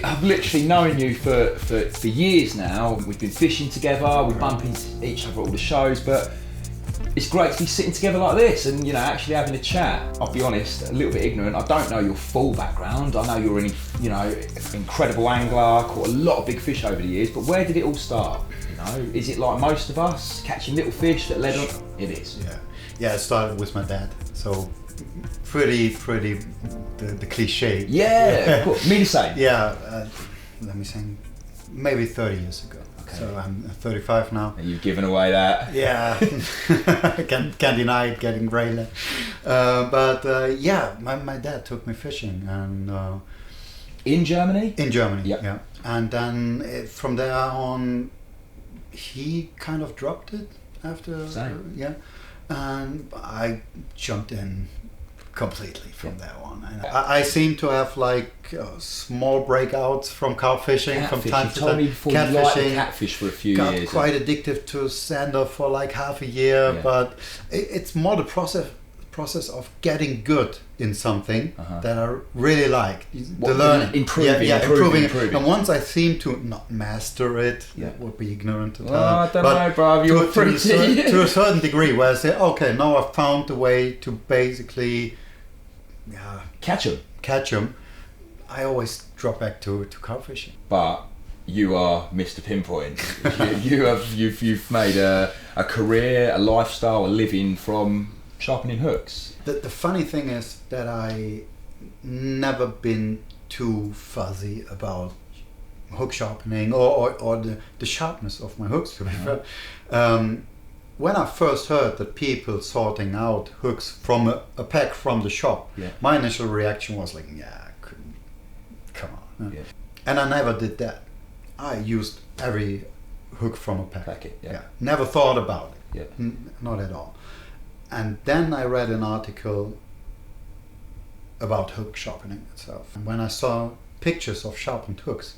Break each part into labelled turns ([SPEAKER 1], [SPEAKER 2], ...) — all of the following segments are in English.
[SPEAKER 1] I've literally known you for years now. We've been fishing together, we bump into each other at all the shows, but it's great to be sitting together like this and, you know, actually having a chat. I'll be honest, a little bit ignorant. I don't know your full background. I know you're an, you know, incredible angler, caught a lot of big fish over the years, but where did it all start? You know, is it like most of us, catching little fish that led on? It is.
[SPEAKER 2] Yeah, it started with my dad. So pretty the cliche.
[SPEAKER 1] Yeah, cool. Me the same.
[SPEAKER 2] Yeah, let me think, maybe 30 years ago. Okay. So I'm 35 now.
[SPEAKER 1] And you've given away that.
[SPEAKER 2] Yeah, can't deny it, getting grey. But yeah, my dad took me fishing and.
[SPEAKER 1] In Germany?
[SPEAKER 2] In Germany,
[SPEAKER 1] yep.
[SPEAKER 2] Yeah. And then from there on, he kind of dropped it after.
[SPEAKER 1] Same.
[SPEAKER 2] Yeah. And I jumped in completely from there on. And I seem to have like small breakouts from carp fishing from time to time.
[SPEAKER 1] You told me before you liked the catfish for a few years.
[SPEAKER 2] Got quite addicted to sander for like half a year, but it's more the process of getting good in something that I really like. The learning, improving. And once I seem to not master it, that would be ignorant to tell.
[SPEAKER 1] I don't know, bro. You're pretty
[SPEAKER 2] to a certain degree, where I say, okay, now I've found a way to basically catch them. I always drop back to carp fishing.
[SPEAKER 1] But you are Mr. Pinpoint. you've made a career, a lifestyle, a living from sharpening hooks.
[SPEAKER 2] The funny thing is that I never been too fuzzy about hook sharpening or the sharpness of my hooks, to be fair. When I first heard that people sorting out hooks from a pack from the shop, my initial reaction was like, come on. Yeah. And I never did that. I used every hook from a pack. Never thought about it. Not at all. And then I read an article about hook sharpening itself. And when I saw pictures of sharpened hooks,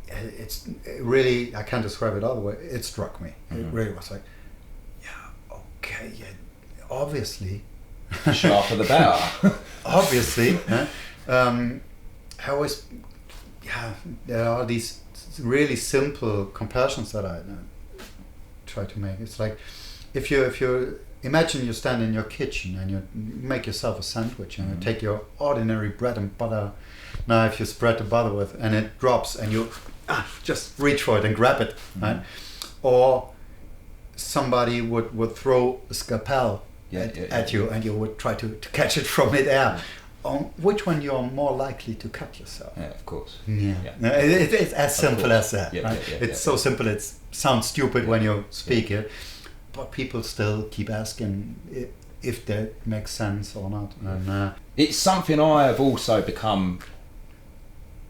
[SPEAKER 2] it's really, I can't describe it other way, it struck me. It really was like, obviously.
[SPEAKER 1] Sharper the better.
[SPEAKER 2] Obviously. I always, there are these really simple comparisons that I try to make. It's like, if you imagine you stand in your kitchen and you make yourself a sandwich and you take your ordinary bread and butter knife, you spread the butter with, and it drops and you just reach for it and grab it, right? Or somebody would throw a scalpel at you and you would try to catch it from midair. On which one you're more likely to cut yourself?
[SPEAKER 1] Yeah, of course.
[SPEAKER 2] It's as simple as that. Right? It's so simple it sounds stupid when you speak it. But people still keep asking if that makes sense or not. And,
[SPEAKER 1] it's something I have also become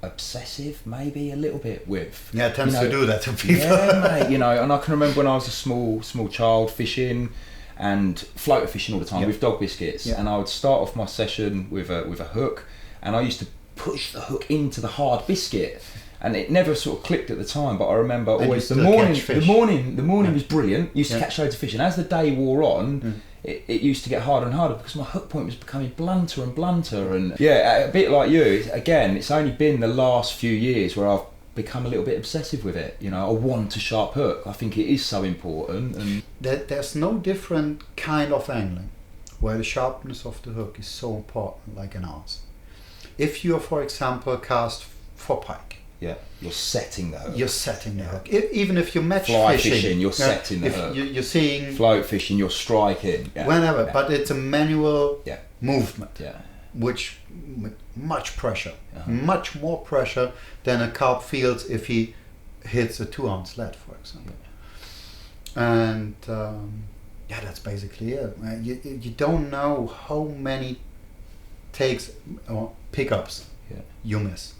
[SPEAKER 1] obsessive, maybe a little bit with.
[SPEAKER 2] Yeah, it tends to do that to people.
[SPEAKER 1] Yeah, mate. You know, and I can remember when I was a small child fishing and floater fishing all the time with dog biscuits, and I would start off my session with a hook, and I used to push the hook into the hard biscuit. And it never sort of clicked at the time, but I remember always the morning was brilliant. Used to catch loads of fish, and as the day wore on, it used to get harder and harder because my hook point was becoming blunter and blunter. And a bit like you, it's only been the last few years where I've become a little bit obsessive with it. You know, I want a sharp hook. I think it is so important. And
[SPEAKER 2] there's no different kind of angling where the sharpness of the hook is so important, like an ours. If you, for example, cast for pike.
[SPEAKER 1] You're setting the hook.
[SPEAKER 2] You're setting the hook. Even if you match
[SPEAKER 1] fly fishing, you're setting the hook.
[SPEAKER 2] You're seeing
[SPEAKER 1] float fishing, you're striking.
[SPEAKER 2] Whenever, but it's a manual movement, which with much pressure, much more pressure than a carp feels if he hits a 2-ounce lead, for example. And that's basically it. You don't know how many takes or pickups you miss.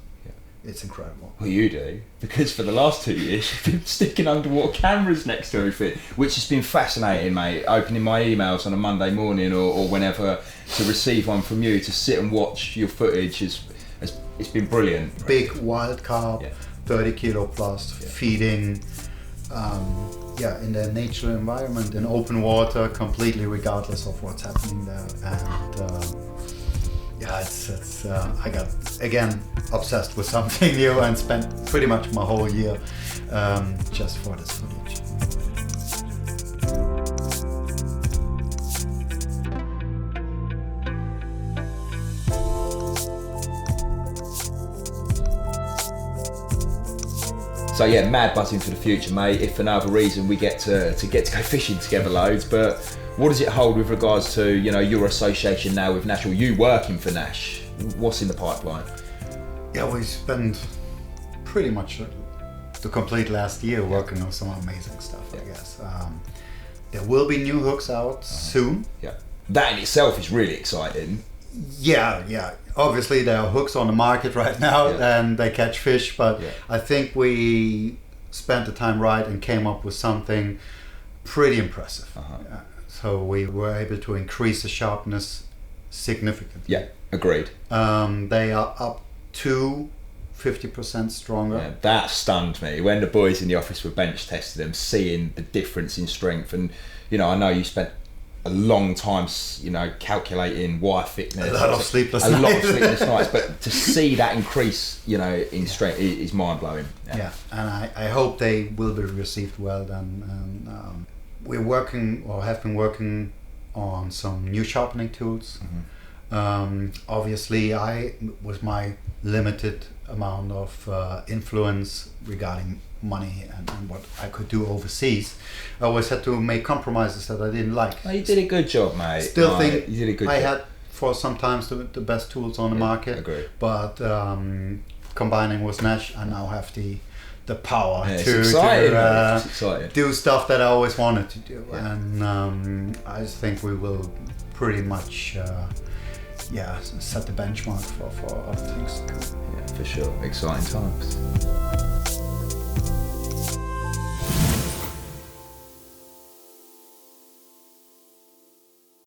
[SPEAKER 2] It's incredible.
[SPEAKER 1] Well, you do, because for the last 2 years you've been sticking underwater cameras next to everything, which has been fascinating, mate. Opening my emails on a Monday morning or whenever to receive one from you, to sit and watch your footage it's been brilliant.
[SPEAKER 2] Big wild carp, 30 kilo plus, feeding, in the natural environment, in open water, completely regardless of what's happening there. And it's I got again obsessed with something new and spent pretty much my whole year just for this footage.
[SPEAKER 1] So yeah, mad buzzing for the future, mate. If for no other reason, we get to go fishing together loads. But what does it hold with regards to, you know, your association now with Nash, or you working for Nash? What's in the pipeline?
[SPEAKER 2] Yeah, we spent pretty much the complete last year working on some amazing stuff, I guess. There will be new hooks out soon.
[SPEAKER 1] Yeah, that in itself is really exciting.
[SPEAKER 2] Yeah. Obviously, there are hooks on the market right now, and they catch fish. But I think we spent the time right and came up with something pretty impressive. So we were able to increase the sharpness significantly.
[SPEAKER 1] Yeah, agreed.
[SPEAKER 2] They are up to 50% stronger.
[SPEAKER 1] Yeah, that stunned me when the boys in the office were bench testing them, seeing the difference in strength. And you know, I know you spent a long time, you know, calculating wire thickness.
[SPEAKER 2] A lot of sleepless
[SPEAKER 1] nights, but to see that increase, you know, in strength is mind blowing.
[SPEAKER 2] Yeah, and I hope they will be received well. Then we're working, or have been working, on some new sharpening tools. Obviously, with my limited amount of influence regarding money and what I could do overseas, I always had to make compromises that I didn't like.
[SPEAKER 1] Oh, you did a good job, mate.
[SPEAKER 2] Still think
[SPEAKER 1] you did a good
[SPEAKER 2] I
[SPEAKER 1] job.
[SPEAKER 2] had for some times the best tools on the market.
[SPEAKER 1] Agreed.
[SPEAKER 2] But combining with Nash, I now have the power
[SPEAKER 1] to
[SPEAKER 2] do stuff that I always wanted to do. And I think we will pretty much set the benchmark for other things to come.
[SPEAKER 1] Yeah, for sure. Exciting times.